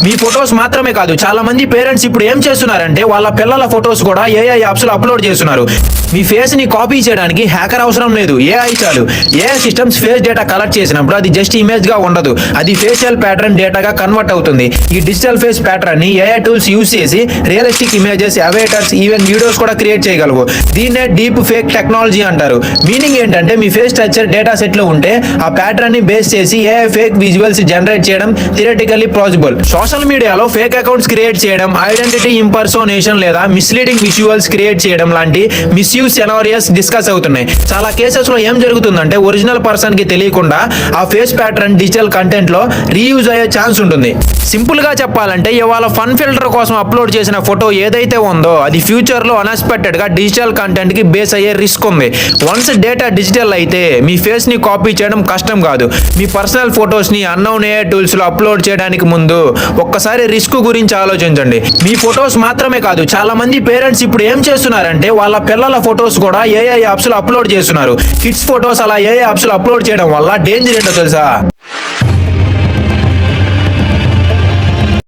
మీ photos మాత్రమే కాదు, చాలా మంది పేరెంట్స్ ఇప్పుడు ఏం చేస్తున్నారంటే వాళ్ళ పిల్లల ఫొటోస్ కూడా ఏఐ యాప్స్ లో అప్లోడ్ చేస్తున్నారు. మీ ఫేస్ ని కాపీ చేయడానికి హ్యాకర్ అవసరం లేదు, ఏఐ చాలు. AI systems face data collect చేసినప్పుడు అది జస్ట్ ఇమేజ్ గా ఉండదు, అది ఫేషియల్ ప్యాటర్న్ డేటాగా కన్వర్ట్ అవుతుంది. ఈ డిజిటల్ ఫేస్ ప్యాటర్న్ ని ఏఐ టూల్స్ యూస్ చేసి రియలిస్టిక్ ఇమేజెస్, అవేటర్స్, ఈవెన్ వీడియోస్ కూడా క్రియేట్ చేయగలవు. దీన్నే డీప్ ఫేక్ టెక్నాలజీ అంటారు. మీనింగ్ ఏంటంటే మీ ఫేస్ స్ట్రక్చర్ డేటా సెట్ లో ఉంటే ఆ ప్యాటర్న్ ని బేస్ చేసి ఏఐ ఫేక్ విజువల్స్ జనరేట్ చేయడం థియరిటికల్లీ పాసిబుల్. సోషల్ మీడియాలో ఫేక్ అకౌంట్స్ క్రియేట్ చేయడం, ఐడెంటిటీ ఇంపర్సోనేషన్ లేదా మిస్లీడింగ్ విజువల్స్ క్రియేట్ చేయడం లాంటి మిస్యూజ్ సెనారియోస్ డిస్కస్ అవుతున్నాయి. చాలా కేసెస్ లో ఏం జరుగుతుందంటే ఒరిజినల్ పర్సన్ కి తెలియకుండా ఆ ఫేస్ ప్యాటర్న్ డిజిటల్ కంటెంట్ లో రీయూజ్ అయ్యే ఛాన్స్ ఉంటుంది. సింపుల్ గా చెప్పాలంటే ఇవాళ ఫన్ ఫిల్టర్ కోసం అప్లోడ్ చేసిన ఫోటో ఏదైతే ఉందో అది ఫ్యూచర్ లో అన్ఎక్స్పెక్టెడ్ గా డిజిటల్ కంటెంట్ కి బేస్ అయ్యే రిస్క్ ఉంది. వన్స్ డేటా డిజిటల్ అయితే మీ ఫేస్ ని కాపీ చేయడం కష్టం కాదు. మీ పర్సనల్ ఫొటోస్ ని అన్నోన్ ఏఐ టూల్స్ లో అప్లోడ్ చేయడానికి ముందు ఒక్కసారి రిస్క్ గురించి ఆలోచించండి. మీ ఫొటోస్ మాత్రమే కాదు, చాలా మంది పేరెంట్స్ ఇప్పుడు ఏం చేస్తున్నారంటే వాళ్ళ పిల్లల ఫొటోస్ కూడా ఏఐ యాప్స్ లో అప్లోడ్ చేస్తున్నారు. కిడ్స్ ఫొటోస్ అలా ఏఐ యాప్స్ లో అప్లోడ్ చేయడం వల్ల డేంజర్ ఏంటో తెలుసా?